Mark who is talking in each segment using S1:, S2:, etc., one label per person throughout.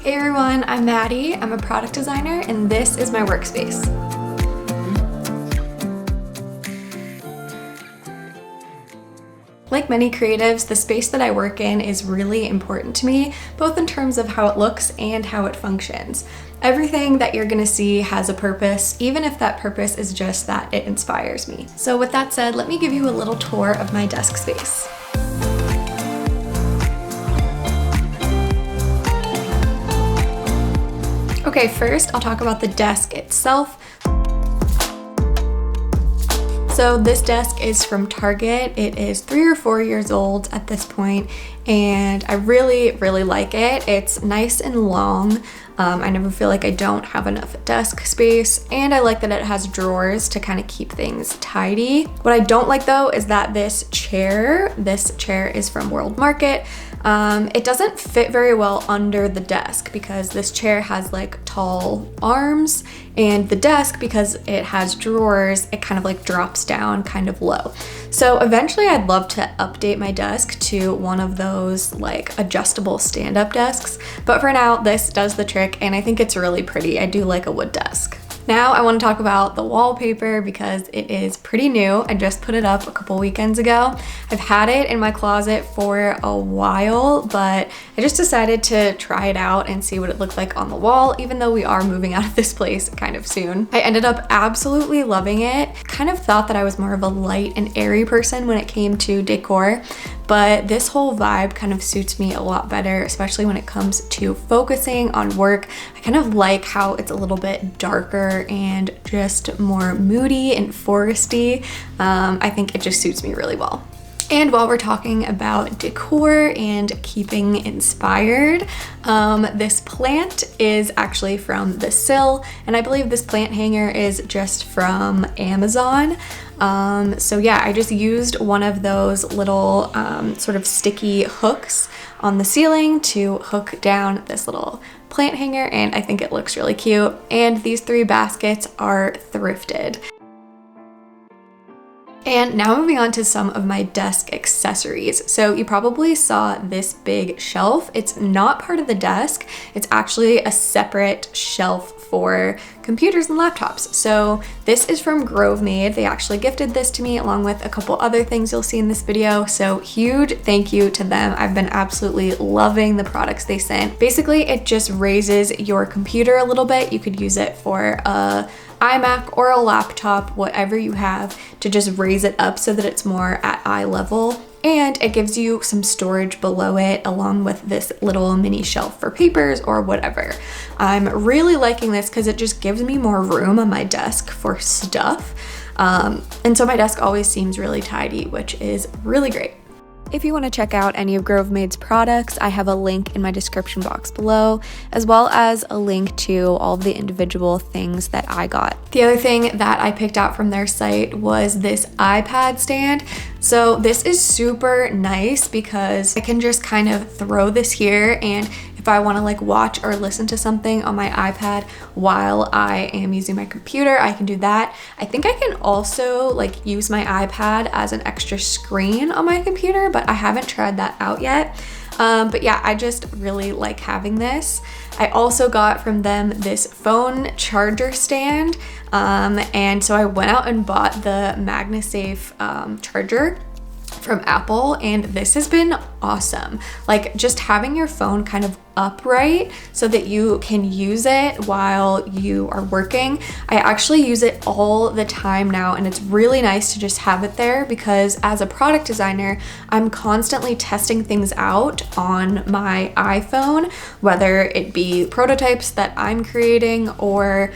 S1: Hey everyone, I'm Maddie. I'm a product designer and this is my workspace. Like many creatives, the space that I work in is really important to me, both in terms of how it looks and how it functions. Everything that you're gonna see has a purpose, even if that purpose is just that it inspires me. So with that said, let me give you a little tour of my desk space. Okay, first I'll talk about the desk itself. So this desk is from Target. It is 3 or 4 years old at this point, and I really like it. It's nice and long. I never feel like I don't have enough desk space, and I like that it has drawers to kind of keep things tidy. What I don't like though is that this chair is from World Market. It doesn't fit very well under the desk because this chair has like tall arms, and the desk, because it has drawers, it kind of like drops down kind of low. So eventually I'd love to update my desk to one of those like adjustable stand-up desks, but for now this does the trick and I think it's really pretty. I do like a wood desk. Now I want to talk about the wallpaper because it is pretty new. I just put it up a couple weekends ago. I've had it in my closet for a while, but I just decided to try it out and see what it looked like on the wall, even though we are moving out of this place kind of soon. I ended up absolutely loving it. Kind of thought that I was more of a light and airy person when it came to decor, but this whole vibe kind of suits me a lot better, especially when it comes to focusing on work. I kind of like how it's a little bit darker and just more moody and foresty. I think it just suits me really well. And while we're talking about decor and keeping inspired, this plant is actually from the Sill, and I believe this plant hanger is just from Amazon. So yeah, I just used one of those little sort of sticky hooks on the ceiling to hook down this little plant hanger, and I think it looks really cute. And these 3 baskets are thrifted. And now moving on to some of my desk accessories. So you probably saw this big shelf. It's not part of the desk. It's actually a separate shelf for computers and laptops. So this is from GroveMade. They actually gifted this to me along with a couple other things you'll see in this video. So huge thank you to them. I've been absolutely loving the products they sent. Basically, it just raises your computer a little bit. You could use it for a iMac or a laptop, whatever you have, to just raise it up so that it's more at eye level. And it gives you some storage below it along with this little mini shelf for papers or whatever. I'm really liking this because it just gives me more room on my desk for stuff. And so my desk always seems really tidy, which is really great. If you want to check out any of GroveMade's products, I have a link in my description box below, as well as a link to all of the individual things that I got. The other thing that I picked out from their site was this iPad stand. So this is super nice because I can just kind of throw this here, and if I want to like watch or listen to something on my iPad while I am using my computer, I can do that. I think I can also like use my iPad as an extra screen on my computer, but I haven't tried that out yet. But yeah, I just really like having this. I also got from them this phone charger stand. And so I went out and bought the MagnaSafe charger from Apple, and this has been awesome. Like just having your phone kind of upright so that you can use it while you are working. I actually use it all the time now, and it's really nice to just have it there because as a product designer, I'm constantly testing things out on my iPhone, whether it be prototypes that I'm creating or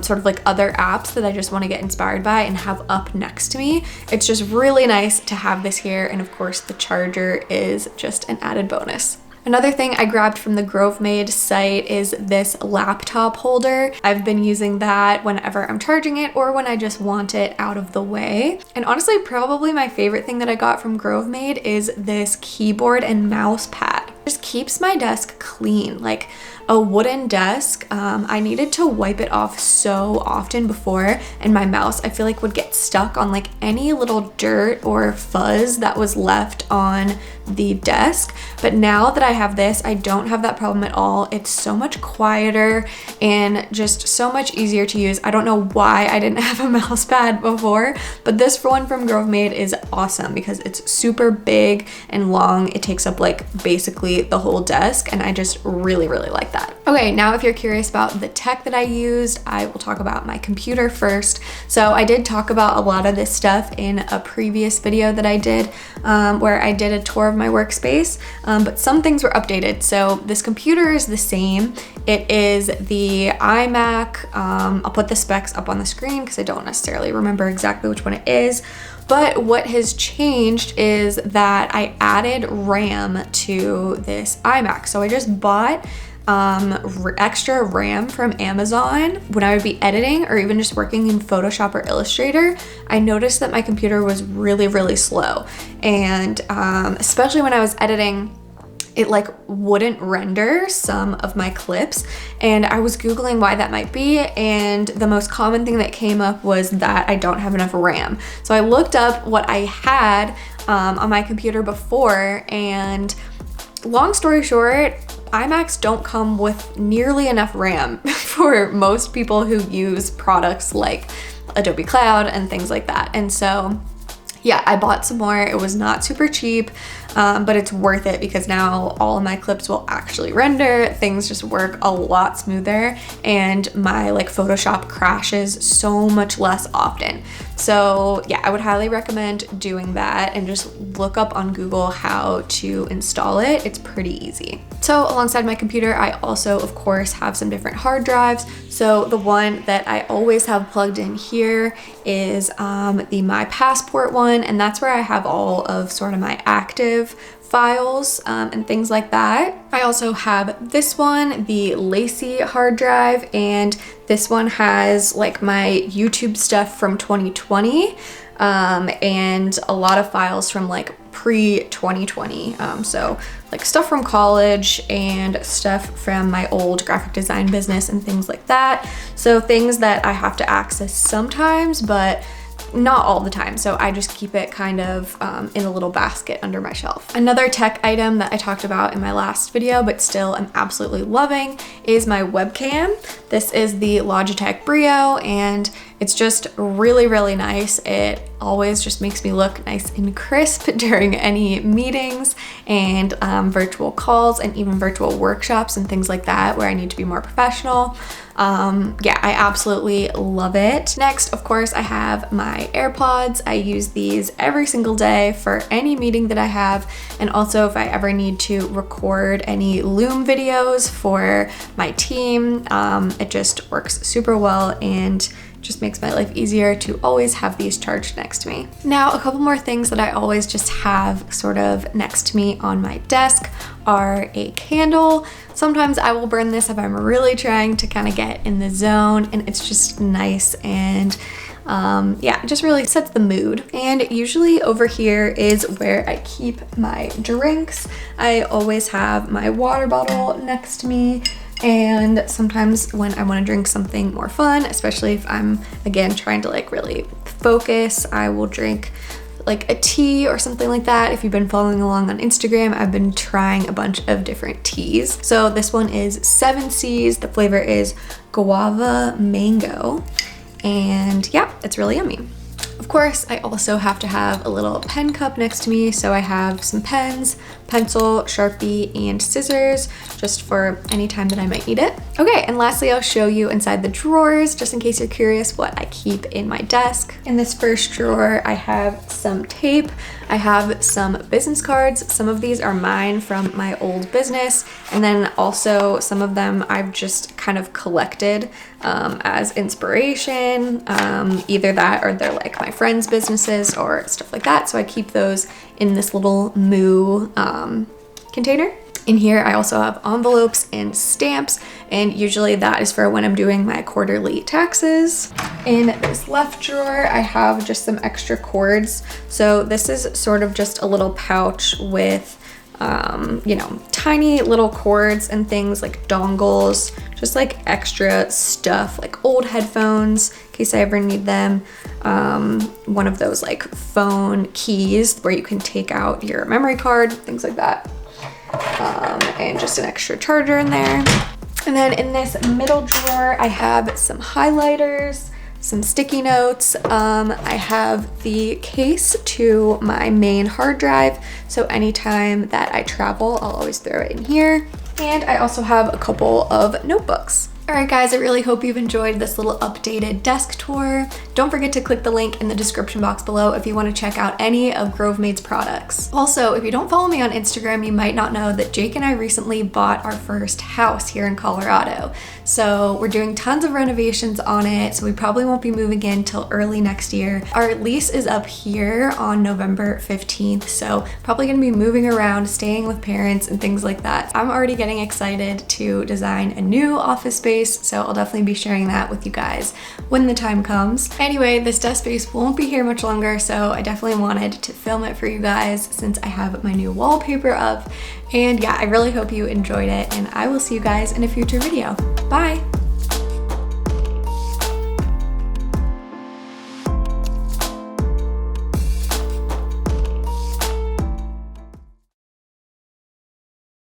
S1: sort of like other apps that I just want to get inspired by and have up next to me. It's just really nice to have this here, and of course the charger is just an added bonus. Another thing I grabbed from the GroveMade site is this laptop holder. I've been using that whenever I'm charging it or when I just want it out of the way. And honestly, probably my favorite thing that I got from GroveMade is this keyboard and mouse pad. It just keeps my desk clean. Like a wooden desk, I needed to wipe it off so often before, and my mouse I feel like would get stuck on like any little dirt or fuzz that was left on the desk. But now that I have this, I don't have that problem at all. It's so much quieter and just so much easier to use. I don't know why I didn't have a mouse pad before, but this one from Grove Made is awesome because it's super big and long. It takes up like basically the whole desk, and I just really like that. Okay, now if you're curious about the tech that I used, I will talk about my computer first. So I did talk about a lot of this stuff in a previous video that I did where I did a tour of my workspace, but some things were updated. So this computer is the same. It is the iMac. I'll put the specs up on the screen because I don't necessarily remember exactly which one it is. But what has changed is that I added RAM to this iMac. So I just bought extra RAM from Amazon. When I would be editing or even just working in Photoshop or Illustrator, I noticed that my computer was really slow. And especially when I was editing, it like wouldn't render some of my clips, and I was Googling why that might be, and the most common thing that came up was that I don't have enough RAM. So I looked up what I had on my computer before, and long story short, iMacs don't come with nearly enough RAM for most people who use products like Adobe Cloud and things like that. And so yeah, I bought some more. It was not super cheap, but it's worth it because now all of my clips will actually render. Things just work a lot smoother, and my like Photoshop crashes so much less often. So yeah, I would highly recommend doing that and just look up on Google how to install it. It's pretty easy. So alongside my computer, I also, of course, have some different hard drives. So the one that I always have plugged in here is the My Passport one, and that's where I have all of sort of my active files and things like that. I also have this one, the Lacy hard drive, and this one has like my YouTube stuff from 2020 and a lot of files from like pre-2020. So like stuff from college and stuff from my old graphic design business and things like that. So things that I have to access sometimes, but not all the time. So I just keep it kind of in a little basket under my shelf. Another tech item that I talked about in my last video, but still I'm absolutely loving, is my webcam. This is the Logitech Brio, and it's just really nice. It always just makes me look nice and crisp during any meetings and virtual calls and even virtual workshops and things like that where I need to be more professional. Yeah, I absolutely love it. Next, of course, I have my AirPods. I use these every single day for any meeting that I have, and also if I ever need to record any Loom videos for my team. It just works super well and just makes my life easier to always have these charged next to me. Now, a couple more things that I always just have sort of next to me on my desk are a candle. Sometimes I will burn this if I'm really trying to kind of get in the zone, and it's just nice and yeah, it just really sets the mood. And usually over here is where I keep my drinks. I always have my water bottle next to me, and sometimes when I want to drink something more fun, especially if I'm again trying to like really focus, I will drink like a tea or something like that. If you've been following along on Instagram, I've been trying a bunch of different teas. So this one is 7Cs. The flavor is guava mango, and yeah, it's really yummy. Of course, I also have to have a little pen cup next to me, so I have some pens, pencil, Sharpie, and scissors, just for any time that I might need it. Okay, and lastly, I'll show you inside the drawers, just in case you're curious what I keep in my desk. In this first drawer, I have some tape, I have some business cards. Some of these are mine from my old business, and then also some of them I've just kind of collected as inspiration, either that or they're like my friends' businesses or stuff like that. So I keep those in this little Moo container. In here, I also have envelopes and stamps, and usually that is for when I'm doing my quarterly taxes. In this left drawer, I have just some extra cords. So this is sort of just a little pouch with you know, tiny little cords and things like dongles, just like extra stuff, like old headphones in case I ever need them. One of those like phone keys where you can take out your memory card, things like that. And just an extra charger in there. And then in this middle drawer, I have some highlighters, some sticky notes. I have the case to my main hard drive, so anytime that I travel, I'll always throw it in here. And I also have a couple of notebooks. All right, guys, I really hope you've enjoyed this little updated desk tour. Don't forget to click the link in the description box below if you want to check out any of GroveMade's products. Also, if you don't follow me on Instagram, you might not know that Jake and I recently bought our first house here in Colorado. So we're doing tons of renovations on it, so we probably won't be moving in till early next year. Our lease is up here on November 15th, so probably gonna be moving around, staying with parents and things like that. I'm already getting excited to design a new office space, so I'll definitely be sharing that with you guys when the time comes. Anyway, this desk space won't be here much longer, so I definitely wanted to film it for you guys since I have my new wallpaper up. And yeah, I really hope you enjoyed it, and I will see you guys in a future video. Bye!